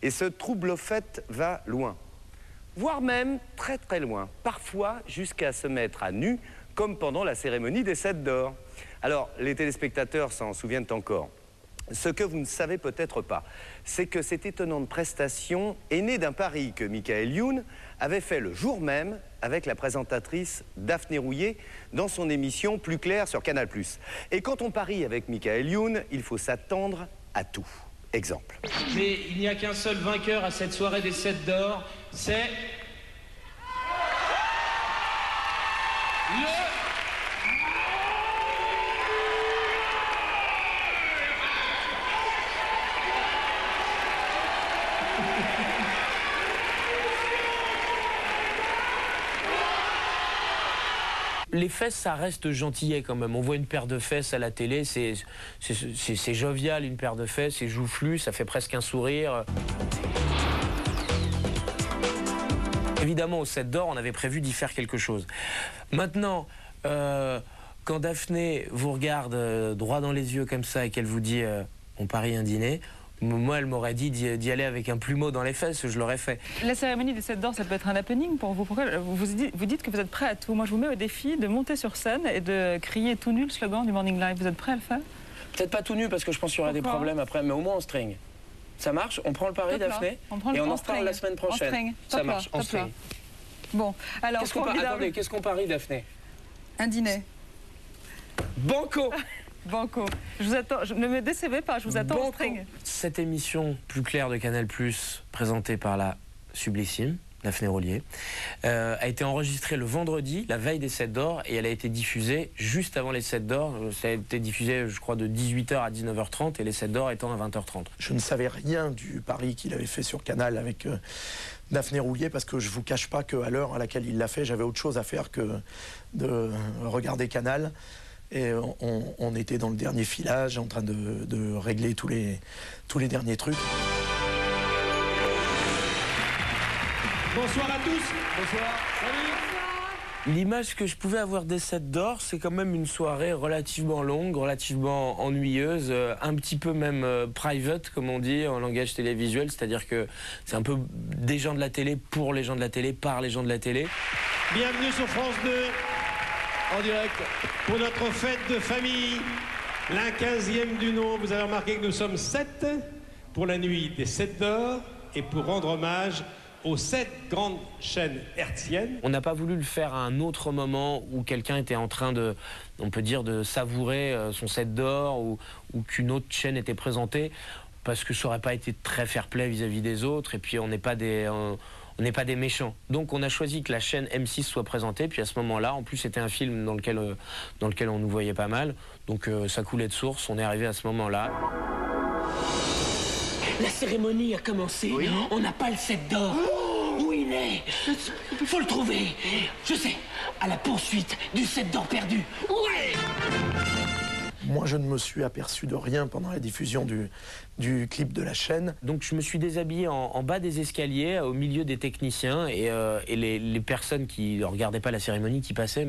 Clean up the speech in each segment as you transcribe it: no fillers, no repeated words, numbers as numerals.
Et ce trouble au fait va loin, voire même très très loin, parfois jusqu'à se mettre à nu, comme pendant la cérémonie des 7 d'or. Alors, les téléspectateurs s'en souviennent encore. Ce que vous ne savez peut-être pas, c'est que cette étonnante prestation est née d'un pari que Michael Youn avait fait le jour même avec la présentatrice Daphné Roulier dans son émission Plus clair sur Canal+. Et quand on parie avec Michael Youn, il faut s'attendre à tout. Exemple. Mais il n'y a qu'un seul vainqueur à cette soirée des 7 d'or, c'est... Les fesses, ça reste gentillet quand même. On voit une paire de fesses à la télé, c'est jovial, une paire de fesses, c'est joufflu, ça fait presque un sourire. Évidemment, au 7 d'or, on avait prévu d'y faire quelque chose. Maintenant, quand Daphné vous regarde droit dans les yeux comme ça et qu'elle vous dit on parie un dîner, moi, elle m'aurait dit d'y aller avec un plumeau dans les fesses, je l'aurais fait. La cérémonie des 7 d'or, ça peut être un happening pour vous. Pourquoi vous dites que vous êtes prêt à tout? Moi, je vous mets au défi de monter sur scène et de crier tout nu le slogan du Morning Live. Vous êtes prêt à le faire? Peut-être pas tout nu, parce que je pense qu'il y aura des problèmes après, mais au moins en string. Ça marche? On prend le pari, Daphné? Et on en reparle la semaine prochaine. Ça marche, en string. Bon, alors, attendez, qu'est-ce qu'on parie, Daphné? Un dîner. Banco. Banco. Je vous attends, ne me décevez pas, je vous attends en string. Cette émission Plus claire de Canal+, présentée par la sublissime Daphné Roulier, a été enregistrée le vendredi, la veille des 7 d'or, et elle a été diffusée juste avant les 7 d'or. Ça a été diffusé, je crois, de 18h à 19h30, et les 7 d'or étant à 20h30. Je ne savais rien du pari qu'il avait fait sur Canal avec Daphné Roulier, parce que je ne vous cache pas qu'à l'heure à laquelle il l'a fait, j'avais autre chose à faire que de regarder Canal. Et on était dans le dernier filage, en train de régler tous les derniers trucs. Bonsoir à tous. Bonsoir. Salut. L'image que je pouvais avoir des 7 d'or, c'est quand même une soirée relativement longue, relativement ennuyeuse, un petit peu même private, comme on dit en langage télévisuel, c'est-à-dire que c'est un peu des gens de la télé pour les gens de la télé, par les gens de la télé. Bienvenue sur France 2. En direct pour notre fête de famille, la 15e du nom. Vous avez remarqué que nous sommes 7 pour la nuit des 7 d'or et pour rendre hommage aux 7 grandes chaînes hertziennes. On n'a pas voulu le faire à un autre moment où quelqu'un était en train de, on peut dire, de savourer son 7 d'or ou qu'une autre chaîne était présentée, parce que ça n'aurait pas été très fair-play vis-à-vis des autres, et puis on n'est pas des... On n'est pas des méchants. Donc on a choisi que la chaîne M6 soit présentée, puis à ce moment-là, en plus c'était un film dans lequel on nous voyait pas mal, donc ça coulait de source, on est arrivé à ce moment-là. La cérémonie a commencé, oui. On n'a pas le 7 d'or. Où il est? Faut le trouver. Je sais, à la poursuite du 7 d'or perdu. Ouais. Moi, je ne me suis aperçu de rien pendant la diffusion du clip de la chaîne. Donc je me suis déshabillé en bas des escaliers, au milieu des techniciens, et les personnes qui ne regardaient pas la cérémonie, qui passaient,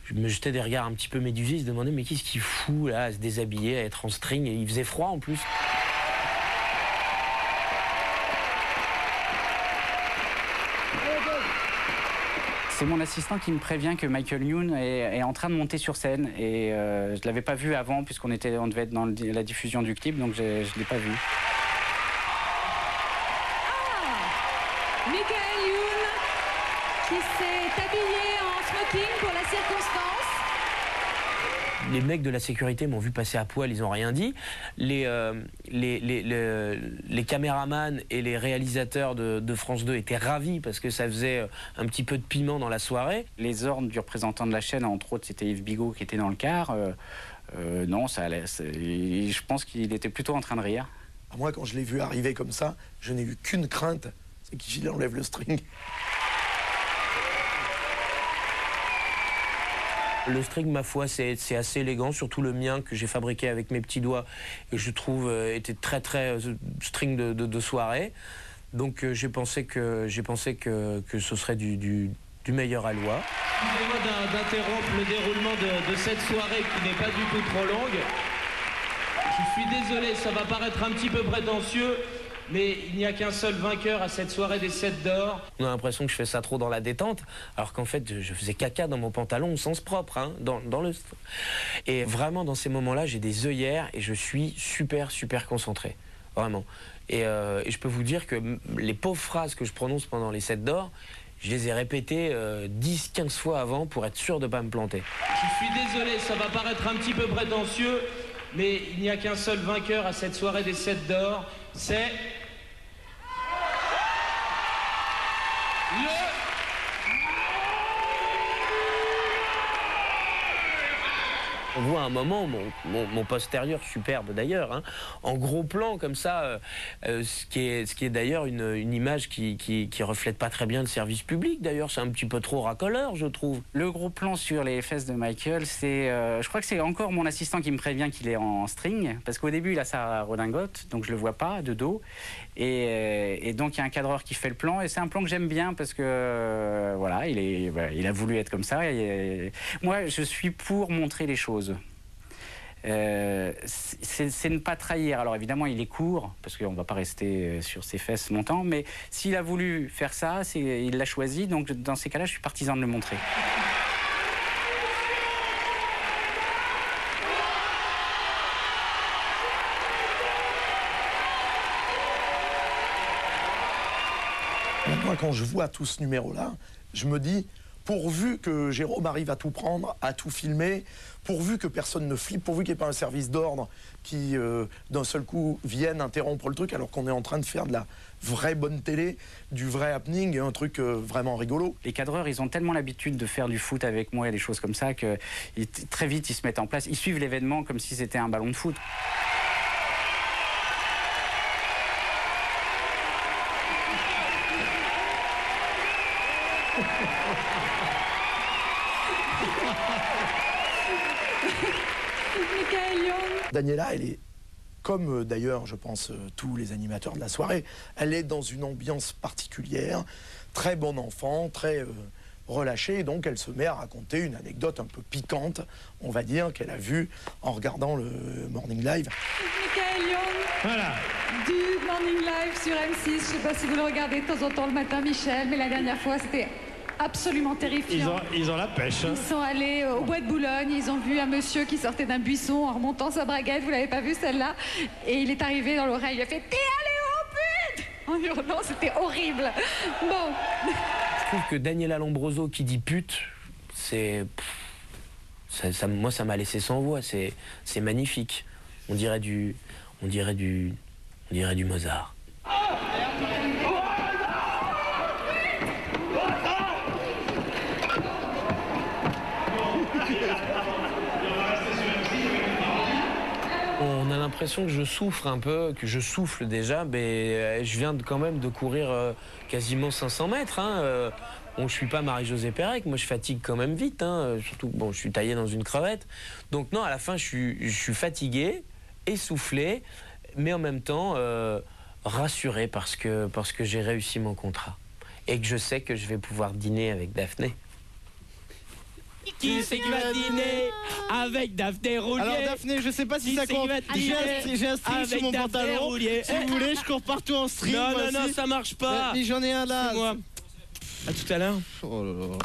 je me jetais des regards un petit peu médusés, ils se demandaient mais qu'est-ce qu'il fout là, à se déshabiller, à être en string, et il faisait froid en plus. C'est mon assistant qui me prévient que Michael Youn est en train de monter sur scène, et je ne l'avais pas vu avant puisqu'on devait être dans la diffusion du clip, donc je ne l'ai pas vu. Ah, Michael Youn qui s'est habillé en smoking pour la circonstance. Les mecs de la sécurité m'ont vu passer à poil, ils n'ont rien dit. Les caméramans et les réalisateurs de France 2 étaient ravis parce que ça faisait un petit peu de piment dans la soirée. Les ordres du représentant de la chaîne, entre autres, c'était Yves Bigot qui était dans le car. Non, ça allait. Je pense qu'il était plutôt en train de rire. Moi, quand je l'ai vu arriver comme ça, je n'ai eu qu'une crainte, c'est qu'il enlève le string. Le string, ma foi, c'est assez élégant, surtout le mien que j'ai fabriqué avec mes petits doigts et je trouve était très string de soirée. Donc j'ai pensé que ce serait du meilleur à loi. Excusez-moi d'interrompre le déroulement de cette soirée qui n'est pas du tout trop longue. Je suis désolé, ça va paraître un petit peu prétentieux, mais il n'y a qu'un seul vainqueur à cette soirée des 7 d'or. On a l'impression que je fais ça trop dans la détente, alors qu'en fait, je faisais caca dans mon pantalon au sens propre, hein, dans le... Et vraiment, dans ces moments-là, j'ai des œillères et je suis super, super concentré. Vraiment. Et je peux vous dire que les pauvres phrases que je prononce pendant les 7 d'or, je les ai répétées 10-15 fois avant pour être sûr de ne pas me planter. Je suis désolé, ça va paraître un petit peu prétentieux, mais il n'y a qu'un seul vainqueur à cette soirée des 7 d'or, c'est... On voit un moment mon postérieur superbe d'ailleurs, hein, en gros plan comme ça, ce qui est d'ailleurs une image qui reflète pas très bien le service public d'ailleurs, c'est un petit peu trop racoleur je trouve. Le gros plan sur les fesses de Michael, c'est, je crois que c'est encore mon assistant qui me prévient qu'il est en string, parce qu'au début il a sa redingote, donc je le vois pas de dos, et donc il y a un cadreur qui fait le plan, et c'est un plan que j'aime bien parce que voilà, il a voulu être comme ça, et moi je suis pour montrer les choses. C'est ne pas trahir. Alors évidemment il est court parce qu'on ne va pas rester sur ses fesses longtemps, mais s'il a voulu faire ça, il l'a choisi, donc dans ces cas-là je suis partisan de le montrer. Moi quand je vois tout ce numéro-là, je me dis, pourvu que Jérôme arrive à tout prendre, à tout filmer, pourvu que personne ne flippe, pourvu qu'il n'y ait pas un service d'ordre qui, d'un seul coup, vienne interrompre le truc alors qu'on est en train de faire de la vraie bonne télé, du vrai happening, un truc vraiment rigolo. Les cadreurs, ils ont tellement l'habitude de faire du foot avec moi et des choses comme ça que très vite, ils se mettent en place. Ils suivent l'événement comme si c'était un ballon de foot. Michael Youn. Daniela, elle est, comme d'ailleurs, je pense, tous les animateurs de la soirée, elle est dans une ambiance particulière, très bon enfant, très relâchée, et donc elle se met à raconter une anecdote un peu piquante, on va dire, qu'elle a vue en regardant le Morning Live. Michael Youn. Voilà. Du Morning Live sur M6. Je ne sais pas si vous le regardez de temps en temps le matin, Michel, mais la dernière fois, c'était absolument terrifiant. Ils ont la pêche. Hein. Ils sont allés au bois de Boulogne, ils ont vu un monsieur qui sortait d'un buisson en remontant sa braguette, vous l'avez pas vu celle-là, et il est arrivé dans l'oreille, il a fait « T'es allé au but !» en hurlant, c'était horrible. Bon. Je trouve que Daniela Lombroso qui dit pute, moi ça m'a laissé sans voix, c'est magnifique. On dirait du Mozart. On a l'impression que je souffre un peu, que je souffle déjà, mais je viens quand même de courir quasiment 500 mètres. Hein. Bon, je suis pas Marie-Josée Pérec, moi je fatigue quand même vite, hein. Surtout bon, je suis taillé dans une crevette. Donc non, à la fin je suis fatigué, essoufflé, mais en même temps rassuré parce que j'ai réussi mon contrat et que je sais que je vais pouvoir dîner avec Daphné. Qui c'est qui va dîner avec Daphné Roulier? Alors Daphné, je sais pas si ça compte. J'ai un string sur mon pantalon. Si vous voulez, je cours partout en string. Non, ça marche pas. Mais j'en ai un là. Moi. À tout à l'heure. Oh là là.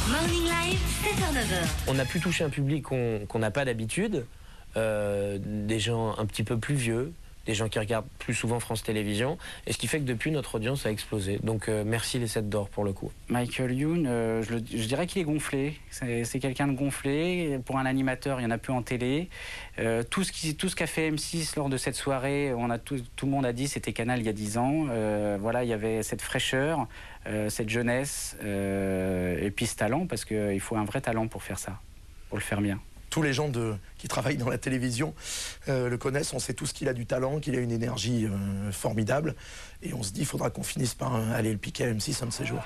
Morning Live, 7h-9h. On a pu toucher un public qu'on n'a pas d'habitude, des gens un petit peu plus vieux, des gens qui regardent plus souvent France Télévisions, et ce qui fait que depuis, notre audience a explosé. Donc merci les 7 d'or pour le coup. Michael Youn, je dirais qu'il est gonflé. C'est quelqu'un de gonflé. Pour un animateur, il n'y en a plus en télé. Tout ce qu'a fait M6 lors de cette soirée, tout le monde a dit c'était Canal il y a 10 ans. Voilà, il y avait cette fraîcheur, cette jeunesse, et puis ce talent, parce qu'il faut un vrai talent pour faire ça, pour le faire bien. Tous les gens qui travaillent dans la télévision le connaissent, on sait tous qu'il a du talent, qu'il a une énergie formidable, et on se dit il faudra qu'on finisse par aller le piquer à M6 un de ces jours.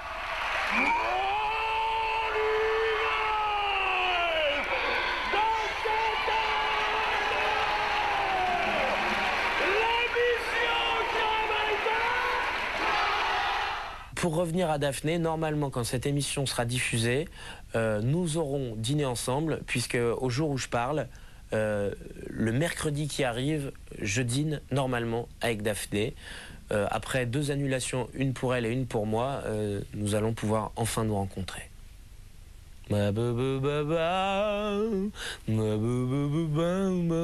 Pour revenir à Daphné, normalement, quand cette émission sera diffusée, nous aurons dîné ensemble, puisque au jour où je parle, le mercredi qui arrive, je dîne normalement avec Daphné. après 2 annulations, une pour elle et une pour moi, nous allons pouvoir enfin nous rencontrer. Ma ba ba ba ba, ma ba ba ba ba ba.